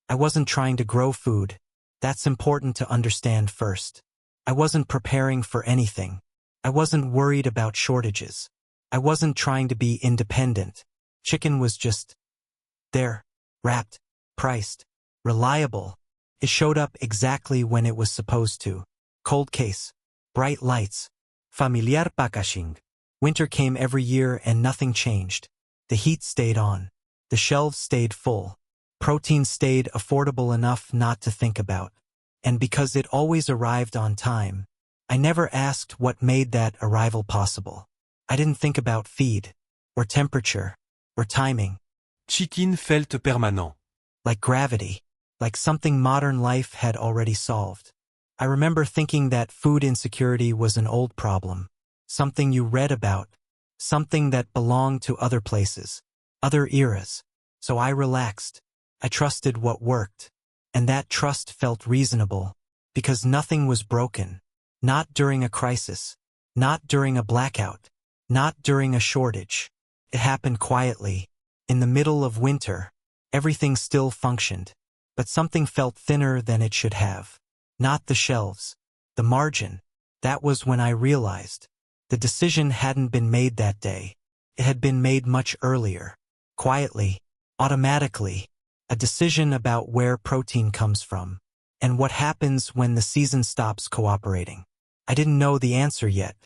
I wasn't trying to grow food. That's important to understand first. I wasn't preparing for anything. I wasn't worried about shortages. I wasn't trying to be independent. Chicken was just there, wrapped, priced, reliable. It showed up exactly when it was supposed to. Cold case, bright lights, familiar packaging. Winter came every year and nothing changed. The heat stayed on. The shelves stayed full. Protein stayed affordable enough not to think about. And because it always arrived on time, I never asked what made that arrival possible. I didn't think about feed, or temperature, or timing. Chicken felt permanent. Like gravity, like something modern life had already solved. I remember thinking that food insecurity was an old problem, something you read about, something that belonged to other places, other eras. So I relaxed. I trusted what worked. And that trust felt reasonable, because nothing was broken. Not during a crisis, not during a blackout, not during a shortage. It happened quietly. In the middle of winter, everything still functioned, but something felt thinner than it should have. Not the shelves, the margin. That was when I realized the decision hadn't been made that day. It had been made much earlier, quietly, automatically. A decision about where protein comes from, and what happens when the season stops cooperating. I didn't know the answer yet.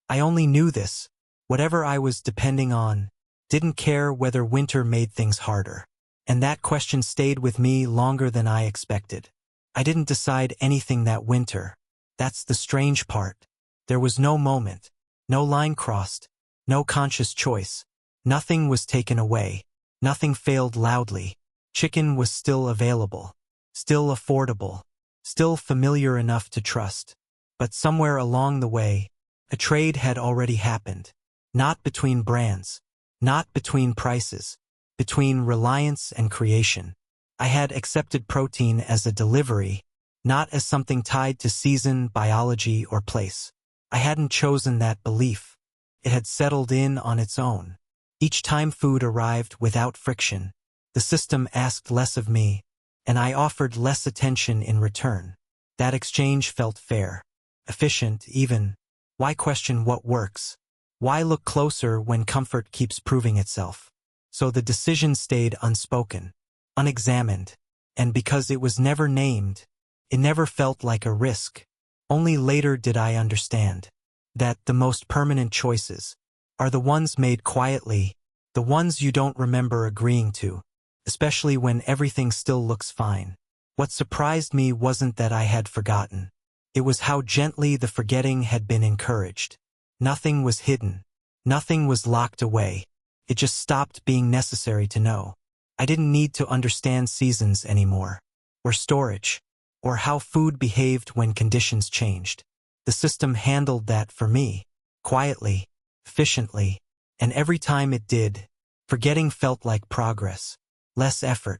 I only knew this. Whatever I was depending on, didn't care whether winter made things harder. And that question stayed with me longer than I expected. I didn't decide anything that winter. That's the strange part. There was no moment, no line crossed, no conscious choice. Nothing was taken away. Nothing failed loudly. Chicken was still available, still affordable, still familiar enough to trust. But somewhere along the way, a trade had already happened. Not between brands, not between prices, between reliance and creation. I had accepted protein as a delivery, not as something tied to season, biology, or place. I hadn't chosen that belief. It had settled in on its own. Each time food arrived without friction, the system asked less of me, and I offered less attention in return. That exchange felt fair, efficient even. Why question what works? Why look closer when comfort keeps proving itself? So the decision stayed unspoken, unexamined, and because it was never named, it never felt like a risk. Only later did I understand that the most permanent choices are the ones made quietly, the ones you don't remember agreeing to, especially when everything still looks fine. What surprised me wasn't that I had forgotten. It was how gently the forgetting had been encouraged. Nothing was hidden. Nothing was locked away. It just stopped being necessary to know. I didn't need to understand seasons anymore, or storage, or how food behaved when conditions changed. The system handled that for me, quietly, efficiently, and every time it did, forgetting felt like progress. Less effort,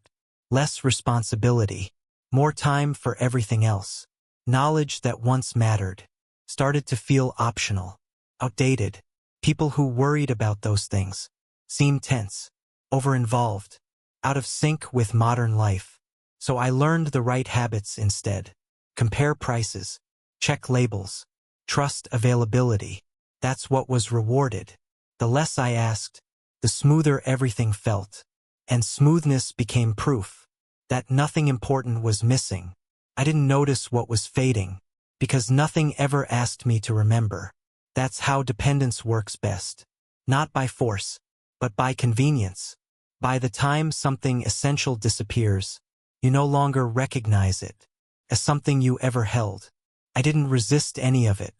less responsibility, more time for everything else. Knowledge that once mattered started to feel optional, outdated. People who worried about those things seemed tense, over-involved, out of sync with modern life. So I learned the right habits instead. Compare prices, check labels, trust availability. That's what was rewarded. The less I asked, the smoother everything felt. And smoothness became proof that nothing important was missing. I didn't notice what was fading, because nothing ever asked me to remember. That's how dependence works best. Not by force, but by convenience. By the time something essential disappears, you no longer recognize it as something you ever held. I didn't resist any of it.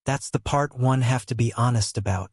That's the part one have to be honest about.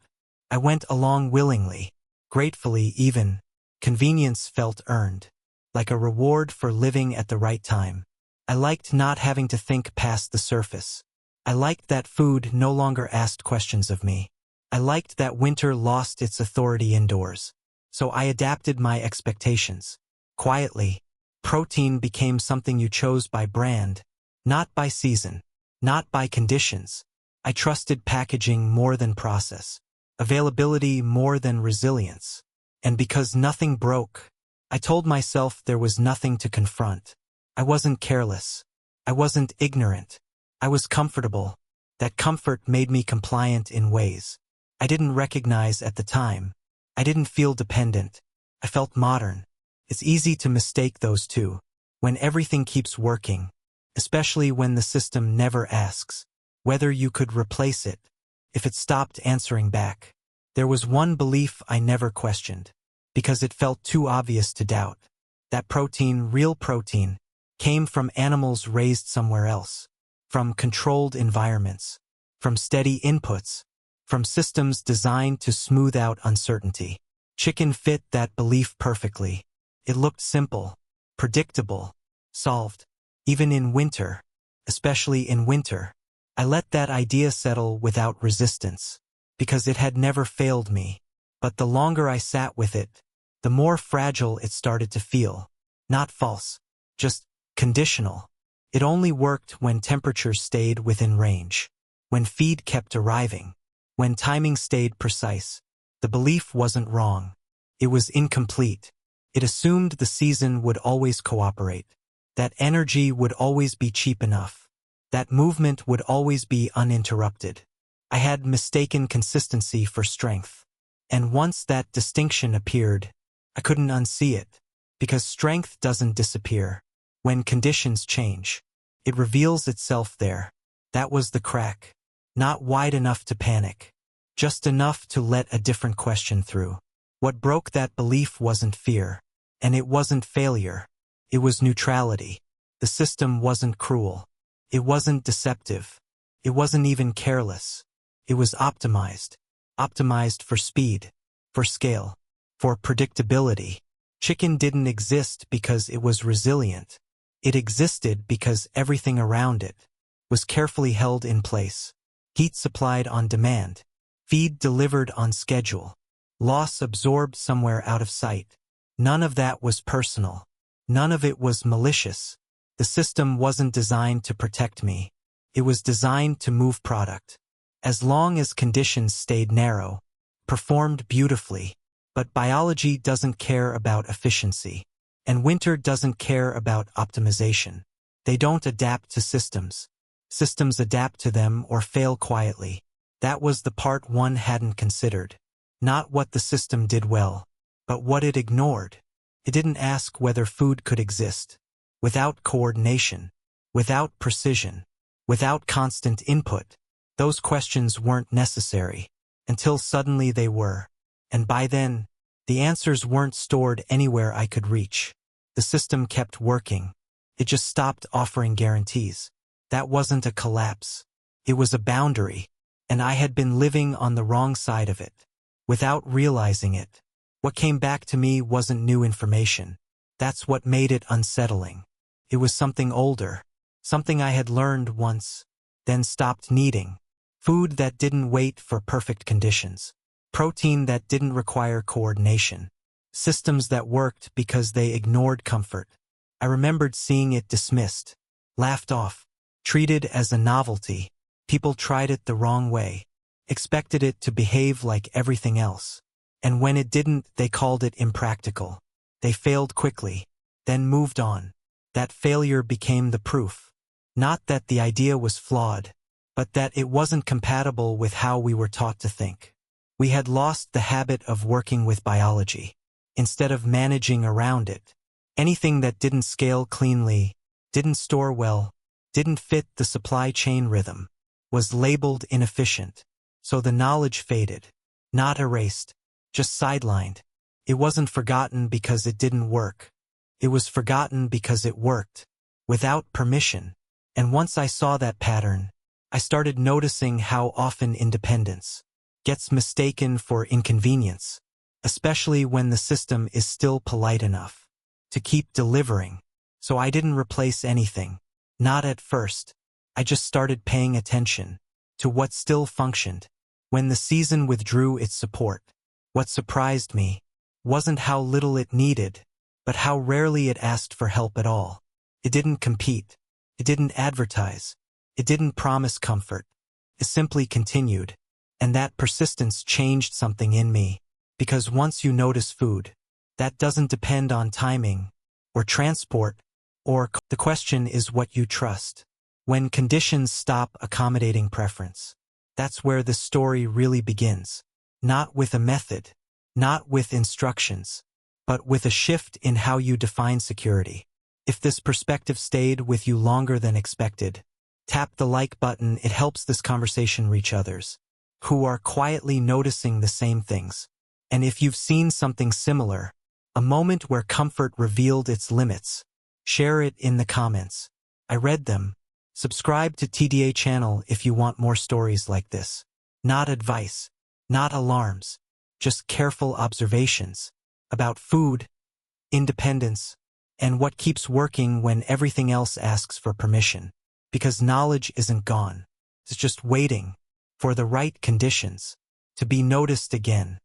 I went along willingly, gratefully even. Convenience felt earned, like a reward for living at the right time. I liked not having to think past the surface. I liked that food no longer asked questions of me. I liked that winter lost its authority indoors. So I adapted my expectations. Quietly, protein became something you chose by brand, not by season, not by conditions. I trusted packaging more than process, availability more than resilience. And because nothing broke, I told myself there was nothing to confront. I wasn't careless. I wasn't ignorant. I was comfortable. That comfort made me compliant in ways I didn't recognize at the time. I didn't feel dependent. I felt modern. It's easy to mistake those two. When everything keeps working, especially when the system never asks whether you could replace it, if it stopped answering back. There was one belief I never questioned, because it felt too obvious to doubt. That protein, real protein, came from animals raised somewhere else, from controlled environments, from steady inputs, from systems designed to smooth out uncertainty. Chicken fit that belief perfectly. It looked simple, predictable, solved. Even in winter, especially in winter, I let that idea settle without resistance, because it had never failed me. But the longer I sat with it, the more fragile it started to feel. Not false, just conditional. It only worked when temperatures stayed within range, when feed kept arriving, when timing stayed precise. The belief wasn't wrong. It was incomplete. It assumed the season would always cooperate, that energy would always be cheap enough, that movement would always be uninterrupted. I had mistaken consistency for strength. And once that distinction appeared, I couldn't unsee it, because strength doesn't disappear. When conditions change, it reveals itself there. That was the crack. Not wide enough to panic, just enough to let a different question through. What broke that belief wasn't fear, and it wasn't failure. It was neutrality. The system wasn't cruel. It wasn't deceptive. It wasn't even careless. It was optimized. Optimized for speed, for scale, for predictability. Chicken didn't exist because it was resilient. It existed because everything around it was carefully held in place. Heat supplied on demand. Feed delivered on schedule. Loss absorbed somewhere out of sight. None of that was personal. None of it was malicious. The system wasn't designed to protect me. It was designed to move product. As long as conditions stayed narrow, performed beautifully. But biology doesn't care about efficiency. And winter doesn't care about optimization. They don't adapt to systems. Systems adapt to them or fail quietly. That was the part one hadn't considered. Not what the system did well, but what it ignored. It didn't ask whether food could exist without coordination, without precision, without constant input. Those questions weren't necessary until suddenly they were. And by then, the answers weren't stored anywhere I could reach. The system kept working. It just stopped offering guarantees. That wasn't a collapse. It was a boundary, and I had been living on the wrong side of it, without realizing it. What came back to me wasn't new information. That's what made it unsettling. It was something older, something I had learned once, then stopped needing. Food that didn't wait for perfect conditions. Protein that didn't require coordination. Systems that worked because they ignored comfort. I remembered seeing it dismissed, laughed off, treated as a novelty. People tried it the wrong way, expected it to behave like everything else. And when it didn't, they called it impractical. They failed quickly, then moved on. That failure became the proof. Not that the idea was flawed, but that it wasn't compatible with how we were taught to think. We had lost the habit of working with biology, instead of managing around it. Anything that didn't scale cleanly, didn't store well, didn't fit the supply chain rhythm, was labeled inefficient. So the knowledge faded, not erased, just sidelined. It wasn't forgotten because it didn't work. It was forgotten because it worked, without permission. And once I saw that pattern, I started noticing how often independence gets mistaken for inconvenience, especially when the system is still polite enough to keep delivering. So I didn't replace anything. Not at first. I just started paying attention to what still functioned. When the season withdrew its support, what surprised me wasn't how little it needed, but how rarely it asked for help at all. It didn't compete. It didn't advertise. It didn't promise comfort. It simply continued. And that persistence changed something in me. Because once you notice food, that doesn't depend on timing or transport Or the question is what you trust. When conditions stop accommodating preference, that's where the story really begins. Not with a method, not with instructions, but with a shift in how you define security. If this perspective stayed with you longer than expected, tap the like button. It helps this conversation reach others who are quietly noticing the same things. And if you've seen something similar, a moment where comfort revealed its limits, share it in the comments. I read them. Subscribe to TDA channel if you want more stories like this. Not advice, not alarms, just careful observations about food, independence, and what keeps working when everything else asks for permission. Because knowledge isn't gone. It's just waiting for the right conditions to be noticed again.